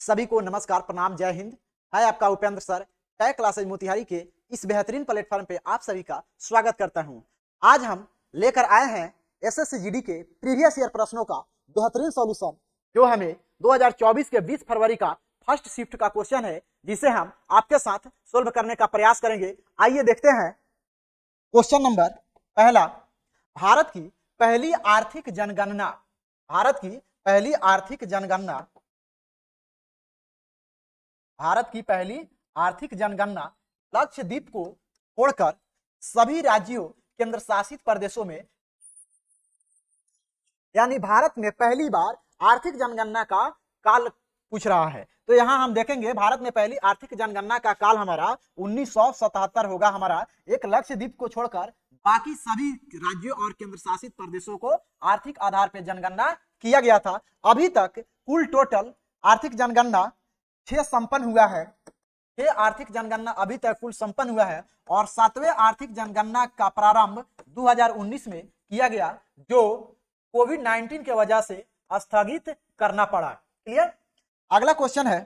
सभी को नमस्कार, प्रणाम, जय हिंद। है आपका Upendra sir tech classes Motihari के इस बेहतरीन प्लेटफॉर्म पे आप सभी का स्वागत करता हूं। आज हम लेकर आए हैं एसएससी जीडी के प्रीवियस ईयर प्रश्नों का बेहतरीन सॉल्यूशन, जो हमें 2024 के 20 फरवरी का फर्स्ट शिफ्ट का क्वेश्चन है, जिसे हम आपके साथ सोल्व करने का प्रयास करेंगे। आइए देखते हैं। क्वेश्चन नंबर पहला, भारत की पहली आर्थिक जनगणना, भारत की पहली आर्थिक जनगणना, भारत की पहली आर्थिक जनगणना लक्षद्वीप को छोड़कर सभी राज्यों केंद्र शासित प्रदेशों में, यानी भारत में पहली बार आर्थिक जनगणना का काल पूछ रहा है। तो यहां हम देखेंगे भारत में पहली आर्थिक जनगणना का काल हमारा 1977 होगा। हमारा एक लक्षद्वीप को छोड़कर बाकी सभी राज्यों और केंद्र शासित प्रदेशों को आर्थिक आधार पर जनगणना किया गया था। अभी तक कुल टोटल आर्थिक जनगणना 6 संपन्न हुआ है। 6 आर्थिक जनगणना अभी तक कुल संपन्न हुआ है और 7वें आर्थिक जनगणना का प्रारंभ 2019 में किया गया, जो कोविड-19 की वजह से स्थगित करना पड़ा। क्लियर। अगला क्वेश्चन है,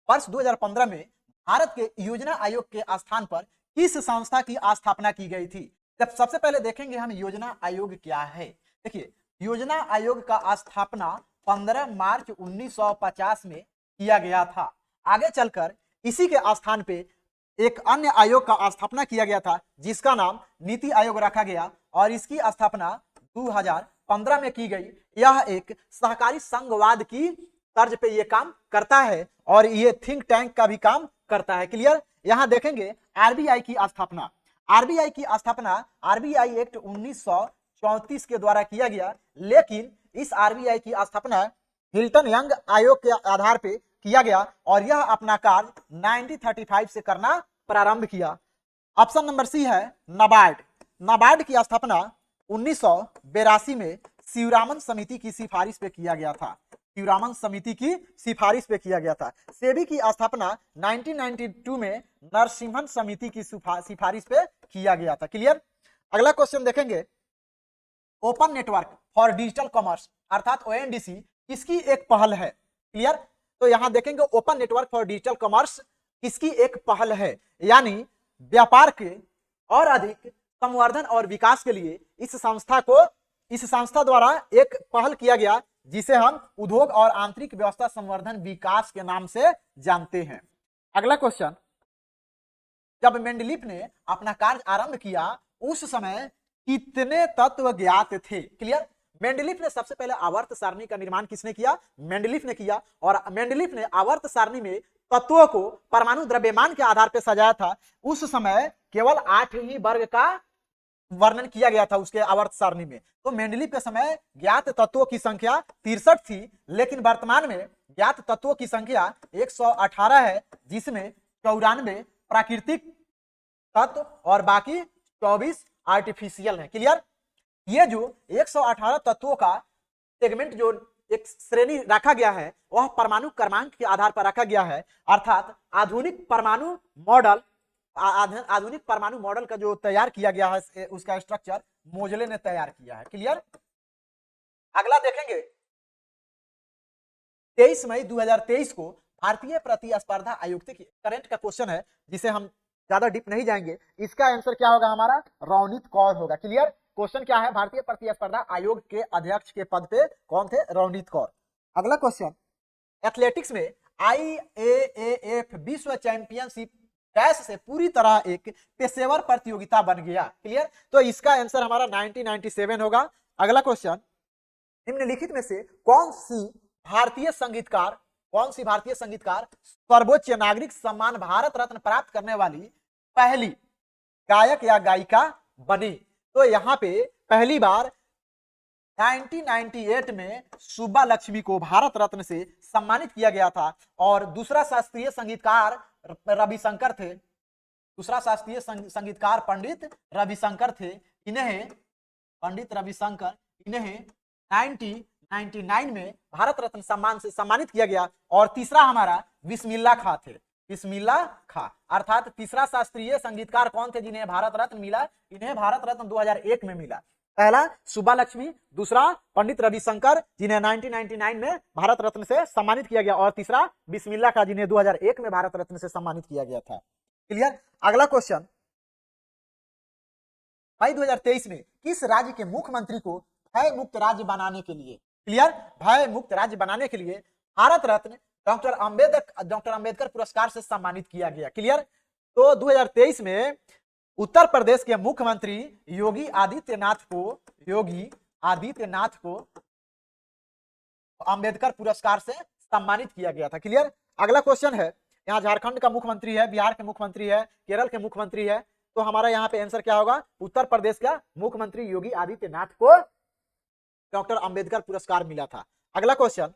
वर्ष 2015 में भारत के योजना आयोग के स्थान पर किस संस्था की स्थापना की गई थी? जब सबसे पहले देखेंगे हम योजना आयोग क्या है। देखिए, योजना आयोग का स्थापना 15 मार्च 1950 में किया गया था। आगे चलकर इसी के स्थान पे एक अन्य आयोग का स्थापना किया गया था, जिसका नाम नीति आयोग रखा गया और इसकी स्थापना 2015 में की गई। यह एक सहकारी संघवाद की तर्ज पे ये काम करता है और ये थिंक टैंक का भी काम करता है। क्लियर। यहां देखेंगे आरबीआई की स्थापना, आरबीआई की स्थापना आरबीआई एक्ट 1934 के द्वारा किया गया, लेकिन इस आरबीआई की स्थापना हिल्टन यंग आयोग के आधार पे किया गया और यह अपना कार्य 1935 से करना प्रारंभ किया। ऑप्शन नंबर सी है नाबार्ड। नाबार्ड की स्थापना 1982 में शिवरामन समिति की सिफारिश पे किया गया था। शिवरामन समिति की सिफारिश पे किया गया था। सेबी की स्थापना 1992 में नरसिम्हन समिति की सिफारिश पे किया गया था। क्लियर। अगला क्वेश्चन देखेंगे, open network for digital commerce अर्थात ओएनडीसी किसकी एक पहल है? क्लियर। तो यहां देखेंगे open network for digital commerce किसकी एक पहल है, यानी व्यापार के और अधिक संवर्धन और विकास के लिए इस संस्था द्वारा एक पहल किया गया, जिसे हम उद्योग और आंतरिक व्यवस्था संवर्धन विकास के नाम से जानते हैं। अगला क्वेश्चन, जब मेंडलीफ ने अपना कार्य आरंभ किया उस समय कितने तत्व ज्ञात थे? क्लियर। मेंडलीफ ने सबसे पहले आवर्त सारणी का निर्माण किसने किया? मेंडलीफ ने किया और मेंडलीफ ने आवर्त सारणी में तत्वों को परमाणु द्रव्यमान के आधार पर सजाया था। उस समय केवल 8 ही वर्ग का वर्णन किया गया था उसके आवर्त सारणी में। तो मेंडलीफ के समय ज्ञात तत्वों की संख्या 63 थी, लेकिन वर्तमान में ज्ञात तत्वों की संख्या 118 है, जिसमें 94 प्राकृतिक तत्व और बाकी 24 आर्टिफिशियल है। क्लियर। ये जो 118 तत्वों का सेगमेंट, जो एक श्रेणी रखा गया है, वह परमाणु क्रमांक के आधार पर रखा गया है, अर्थात आधुनिक परमाणु मॉडल का जो तैयार किया गया है, उसका स्ट्रक्चर मोजले ने तैयार किया है। क्लियर। अगला देखेंगे, 23 मई 2023 को भारतीय प्रतिस्पर्धा आयोग, देखिए करंट का क्वेश्चन है जिसे हम ज्यादा डीप नहीं जाएंगे। इसका आंसर क्या होगा? हमारा रवनीत कौर होगा। क्लियर। क्वेश्चन क्या है? भारतीय प्रतिस्पर्धा आयोग के अध्यक्ष के पद पे कौन थे? रवनीत कौर। अगला क्वेश्चन, एथलेटिक्स में IAAF विश्व चैंपियनशिप डैश से पूरी तरह एक पेशेवर प्रतियोगिता बन गया। क्लियर। तो इसका आंसर हमारा 1997 होगा। अगला क्वेश्चन, निम्नलिखित में से कौन सी भारतीय संगीतकार सर्वोच्च नागरिक सम्मान भारत रत्न प्राप्त करने वाली पहली गायक या गायिका बनी? तो यहाँ पे पहली बार 1998 में सुब्बा लक्ष्मी को भारत रत्न से सम्मानित किया गया था और दूसरा शास्त्रीय संगीतकार रविशंकर थे। दूसरा शास्त्रीय संगीतकार पंडित रविशंकर थे। इन्हें 1999 में भारत रत्न सम्मान से सम्मानित किया गया और तीसरा हमारा बिस्मिल्लाह खां थे। बिस्मिल्लाह खां अर्थात तीसरा शास्त्रीय संगीतकार कौन थे जिन्हें भारत रत्न मिला? इन्हें भारत रत्न 2001 में मिला। पहला सुब्बा लक्ष्मी, दूसरा पंडित रविशंकर जिन्हें 1999 में भारत रत्न से सम्मानित किया गया, और तीसरा बिस्मिल्लाह खां जिन्हें 2001 में भारत रत्न से सम्मानित किया गया था। क्लियर। अगला क्वेश्चन, मई 2023 में किस राज्य के मुख्यमंत्री को भय मुक्त राज्य बनाने के लिए, क्लियर, भय मुक्त राज्य बनाने के लिए भारत रत्न डॉक्टर अंबेडकर पुरस्कार से सम्मानित किया गया। क्लियर। तो 2023 में उत्तर प्रदेश के मुख्यमंत्री योगी आदित्यनाथ को अंबेडकर पुरस्कार से सम्मानित किया गया था। क्लियर। अगला क्वेश्चन है, यहाँ झारखंड का मुख्यमंत्री है, बिहार के मुख्यमंत्री है, केरल के मुख्यमंत्री है, तो हमारा यहाँ पे आंसर क्या होगा, उत्तर प्रदेश का मुख्यमंत्री योगी आदित्यनाथ को डॉक्टर अंबेडकर पुरस्कार मिला था। अगला क्वेश्चन,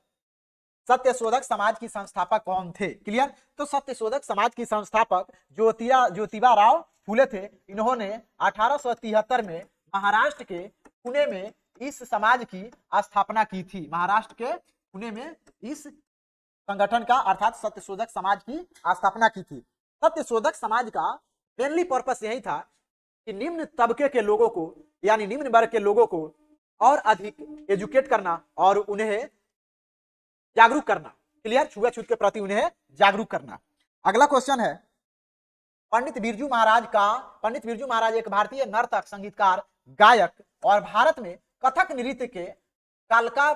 सत्यशोधक समाज की संस्थापक कौन थे। क्लियर। तो सत्यशोधक समाज की संस्थापक ज्योतिबा राव फूले थे। इन्होंने 1873 में महाराष्ट्र के पुणे में इस समाज की स्थापना की थी। महाराष्ट्र के पुणे में इस संगठन का अर्थात सत्यशोधक समाज की स्थापना की थी। सत्यशोधक समाज का मेनली पर्पस यही था कि निम्न तबके के लोगों को यानी निम्न वर्ग के लोगों को और अधिक एजुकेट करना और उन्हें जागरूक करना। क्लियर। छुआछूत के प्रति उन्हें जागरूक करना। अगला क्वेश्चन है, पंडित बिरजू महाराज एक भारतीय नर्तक, संगीतकार, गायक और भारत में कथक नृत्य के कालका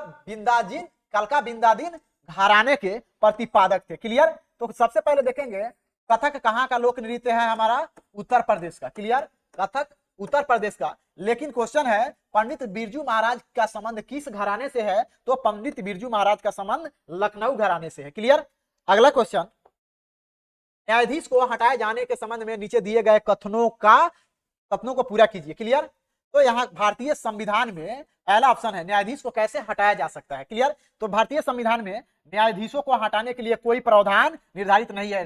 बिंदादीन घराने के प्रतिपादक थे। क्लियर। तो सबसे पहले देखेंगे कथक कहाँ का लोक नृत्य है, हमारा उत्तर प्रदेश का। क्लियर। कथक उत्तर प्रदेश का। लेकिन क्वेश्चन है पंडित बिरजू महाराज का संबंध किस घराने से है, तो पंडित बिरजू महाराज का संबंध लखनऊ घराने से है। क्लियर। अगला क्वेश्चन, न्यायाधीश को हटाए जाने के संबंध में नीचे दिए गए कथनों को पूरा कीजिए। क्लियर। तो यहाँ भारतीय संविधान में पहला ऑप्शन है, न्यायाधीश को कैसे हटाया जा सकता है। क्लियर। तो भारतीय संविधान में न्यायाधीशों को हटाने के लिए कोई प्रावधान निर्धारित नहीं है।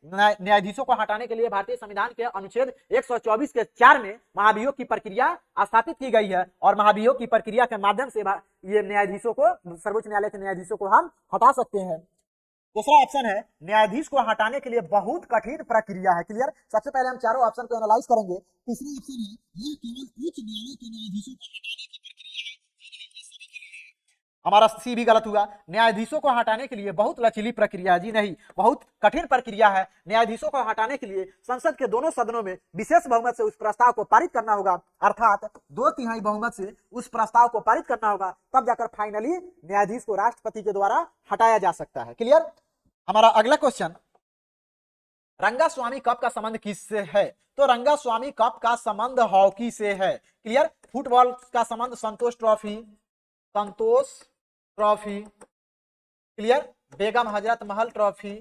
न्यायाधीशों को हटाने के लिए भारतीय संविधान के अनुच्छेद 124 के 4 में महाभियोग की प्रक्रिया स्थापित की गई है, और महाभियोग की प्रक्रिया के माध्यम से ये न्यायाधीशों को, सर्वोच्च न्यायालय के न्यायाधीशों को हम हटा सकते हैं। दूसरा ऑप्शन है, न्यायाधीश को हटाने के लिए बहुत कठिन प्रक्रिया है। क्लियर। सबसे पहले हम चारों ऑप्शन को एनालाइज करेंगे। तीसरा ऑप्शन है, यह केवल उच्च न्यायालय के न्यायाधीशों को हटाने की प्रक्रिया है। हमारा सी भी गलत हुआ। न्यायाधीशों को हटाने के लिए बहुत लचीली प्रक्रिया, जी नहीं, बहुत कठिन प्रक्रिया है। न्यायाधीशों को हटाने के लिए संसद के दोनों सदनों में विशेष बहुमत से उस प्रस्ताव को पारित करना होगा, अर्थात 2/3 बहुमत से उस प्रस्ताव को पारित करना होगा, तब जाकर फाइनली न्यायाधीश को राष्ट्रपति के द्वारा हटाया जा सकता है। क्लियर। हमारा अगला क्वेश्चन, रंगास्वामी कप का संबंध किससे है, तो रंगास्वामी कप का संबंध हॉकी से है। क्लियर। फुटबॉल का संबंध संतोष trophy, clear, Begum Hazrat Mahal trophy,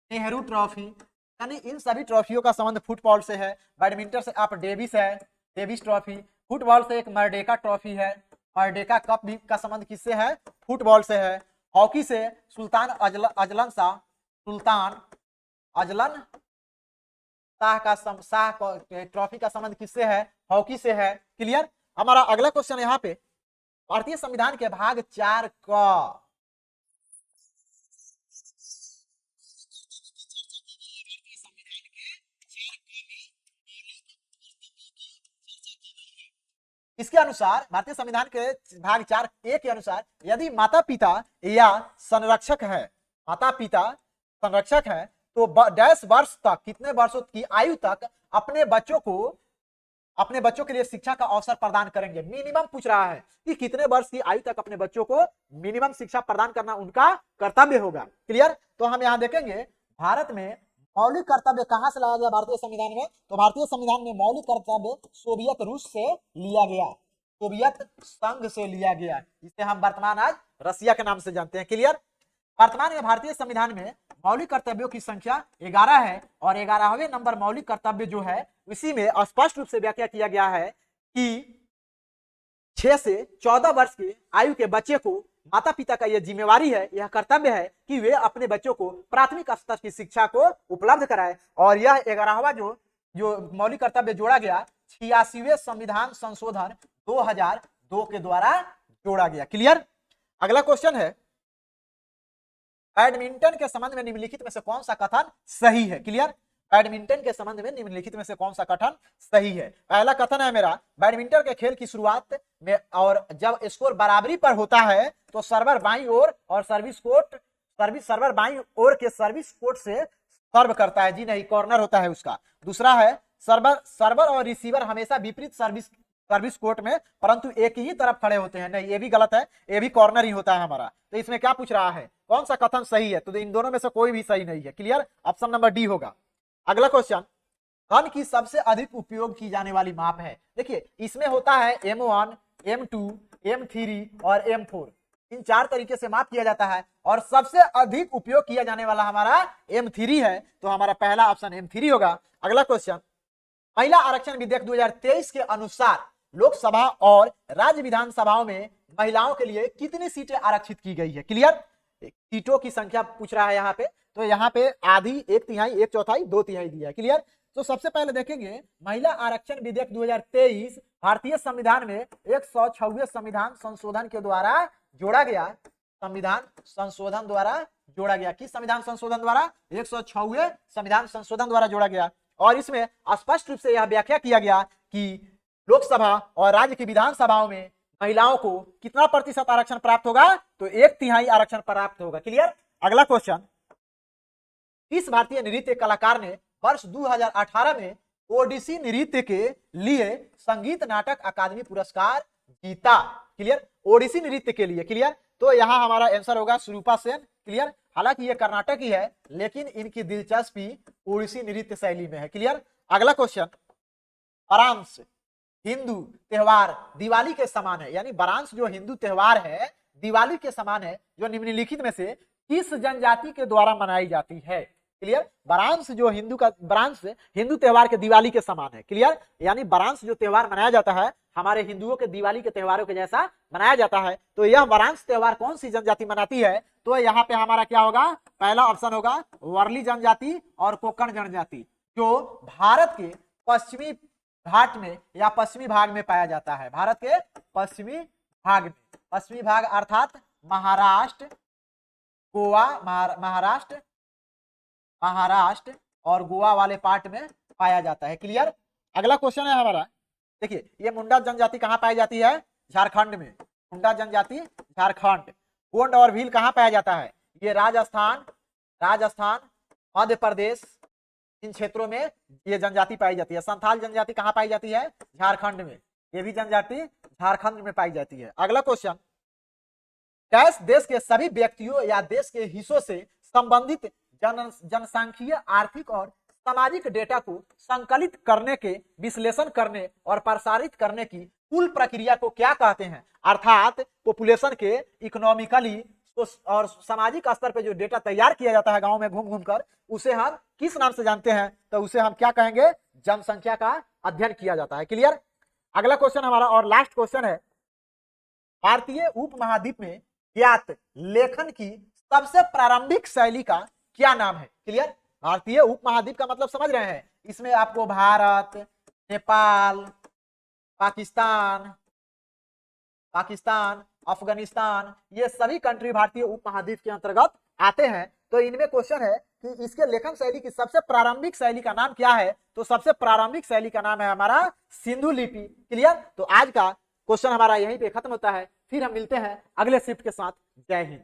Nehru trophy, यानी इन सभी ट्रॉफियों का संबंध फुटबॉल से है। बैडमिंटन से आप डेविस ट्रॉफी, फुटबॉल से एक मर्डेका ट्रॉफी है, मर्डेका कप भी का संबंध किससे है, फुटबॉल से है। हॉकी से सुल्तान अजलन शाह ट्रॉफी का संबंध किससे है, हॉकी से है। क्लियर। हमारा अगला क्वेश्चन यहाँ पे, भारतीय संविधान के भाग 4 का इसके अनुसार, भारतीय संविधान के भाग 4(a) के अनुसार, यदि माता पिता या संरक्षक है तो डैश वर्ष तक, कितने वर्षों की आयु तक अपने बच्चों के लिए शिक्षा का अवसर प्रदान करेंगे। मिनिमम पूछ रहा है कि कितने वर्ष की आयु तक अपने बच्चों को मिनिमम शिक्षा प्रदान करना उनका कर्तव्य होगा। क्लियर। तो हम यहाँ देखेंगे भारत में मौलिक कर्तव्य कहां से लाया गया भारतीय संविधान में, तो भारतीय संविधान में मौलिक कर्तव्य सोवियत रूस से लिया गया, सोवियत संघ से लिया गया, जिसे हम वर्तमान आज रसिया के नाम से जानते हैं। क्लियर। वर्तमान में भारतीय संविधान में मौलिक कर्तव्यों की संख्या 11 है, और 11वें नंबर मौलिक कर्तव्य जो है इसी में स्पष्ट रूप से व्याख्या किया गया है कि 6 से 14 वर्ष की आयु के बच्चे को माता पिता का यह जिम्मेवारी है, यह कर्तव्य है कि वे अपने बच्चों को प्राथमिक स्तर की शिक्षा को उपलब्ध कराएं। और यह 11वां जो मौलिक कर्तव्य जोड़ा गया 86वें संविधान संशोधन 2002 के द्वारा जोड़ा गया। क्लियर। अगला क्वेश्चन है, बैडमिंटन के संबंध में निम्नलिखित में से कौन सा कथन सही है। क्लियर। बैडमिंटन के संबंध में निम्नलिखित में से कौन सा कथन सही है? पहला कथन है मेरा, बैडमिंटन के खेल की शुरुआत में और जब स्कोर बराबरी पर होता है तो सर्वर बाईं ओर और सर्वर बाईं ओर के सर्विस कोर्ट से सर्व करता है। जी नहीं, कॉर्नर होता है उसका। दूसरा है, सर्वर और रिसीवर हमेशा विपरीत सर्विस कोर्ट में परंतु एक ही तरफ खड़े होते हैं। नहीं, ये भी गलत है, ये भी कॉर्नर ही होता है हमारा। तो इसमें क्या पूछ रहा है, कौन सा कथन सही है? तो इन दोनों में से कोई भी सही नहीं है। क्लियर, ऑप्शन नंबर डी होगा। अगला क्वेश्चन, धन की सबसे अधिक उपयोग की जाने वाली माप है। देखिए इसमें होता है M1, M2, M3 और M4। इन 4 तरीके से माप किया जाता है और सबसे अधिक उपयोग किया जाने वाला हमारा M3 है। तो हमारा पहला ऑप्शन M3 होगा। अगला क्वेश्चन, महिला आरक्षण विधेयक 2023 के अनुसार लोकसभा और राज्य विधानसभाओं में महिलाओं के लिए कितनी सीटें आरक्षित की गई है? क्लियर, सीटों की संख्या पूछ रहा है यहाँ पे। तो यहाँ पे आधी, 1/3, 1/4, 2/3 दिया है। क्लियर, तो सबसे पहले देखेंगे महिला आरक्षण विधेयक 2023 भारतीय संविधान में 106वें संविधान संशोधन के द्वारा जोड़ा गया। संविधान संशोधन द्वारा जोड़ा गया। किस संविधान संशोधन द्वारा? 106वें संविधान संशोधन द्वारा जोड़ा गया। और इसमें स्पष्ट रूप से यह व्याख्या किया गया कि लोकसभा और राज्य की विधानसभाओं में महिलाओं को कितना प्रतिशत आरक्षण प्राप्त होगा? तो 1/3 आरक्षण प्राप्त होगा। क्लियर। अगला क्वेश्चन, इस भारतीय नृत्य कलाकार ने वर्ष 2018 में ओडिसी नृत्य के लिए संगीत नाटक अकादमी पुरस्कार जीता। क्लियर, ओडिसी नृत्य के लिए। क्लियर, तो यहां हमारा आंसर होगा स्वरूपा सेन। क्लियर, हालांकि ये कर्नाटक ही है लेकिन इनकी दिलचस्पी ओडिसी नृत्य शैली में है। क्लियर। अगला क्वेश्चन, वारांश हिंदू त्योहार दिवाली के समान है, यानी वारांश जो हिंदू त्योहार है दिवाली के समान है, जो निम्नलिखित में से किस जनजाति के द्वारा मनाई जाती है? क्लियर, वारांश जो वारांश हिंदू त्योहार के दिवाली के समान है। क्लियर, यानी वारांश जो त्योहार मनाया जाता है हमारे हिंदुओं के दिवाली के त्योहारों के जैसा मनाया जाता है। तो यह वारांश त्योहार कौन सी जनजाति मनाती है? तो यहाँ पे हमारा क्या होगा? पहला ऑप्शन होगा वर्ली जनजाति और कोंकण जनजाति, जो भारत के पश्चिमी घाट में या पश्चिमी भाग में पाया जाता है। भारत के पश्चिमी भाग में, पश्चिमी भाग अर्थात महाराष्ट्र, गोवा, महाराष्ट्र और गोवा वाले पार्ट में पाया जाता है। क्लियर। अगला क्वेश्चन है हमारा, देखिए ये मुंडा जनजाति कहाँ पाई जाती है? झारखंड में। मुंडा जनजाति झारखंड। गोंड और भील कहाँ पाया जाता है? ये राजस्थान, मध्य प्रदेश, इन क्षेत्रों में ये जनजाति पाई जाती है। संथाल जनजाति कहाँ पाई जाती है? झारखंड में। ये भी जनजाति झारखंड में पाई जाती है। अगला क्वेश्चन, डैश देश के सभी व्यक्तियों या देश के हिस्सों से संबंधित जनसांख्यिकीय, आर्थिक और सामाजिक डेटा को संकलित करने के, विश्लेषण करने और प्रसारित करने की कुल प्रक्रिया को क्या कहते हैं? अर्थात पॉपुलेशन के इकोनॉमिकली और सामाजिक स्तर पे जो डेटा तैयार किया जाता है गांव में घूम घूम कर, उसे हम किस नाम से जानते हैं? तो उसे हम क्या कहेंगे? जनसंख्या का अध्ययन किया जाता है। क्लियर। अगला क्वेश्चन हमारा और लास्ट क्वेश्चन है, भारतीय उपमहाद्वीप में ज्ञात लेखन की सबसे प्रारंभिक शैली का क्या नाम है? क्लियर। भारतीय उपमहाद्वीप का मतलब समझ रहे हैं, इसमें आपको भारत, नेपाल, पाकिस्तान, अफगानिस्तान, ये सभी कंट्री भारतीय उपमहाद्वीप के अंतर्गत आते हैं। तो इनमें क्वेश्चन है कि इसके लेखन शैली की सबसे प्रारंभिक शैली का नाम क्या है? तो सबसे प्रारंभिक शैली का नाम है हमारा सिंधु लिपि। क्लियर। तो आज का क्वेश्चन हमारा यहीं पे खत्म होता है, फिर हम मिलते हैं अगले शिफ्ट के साथ। जय हिंद।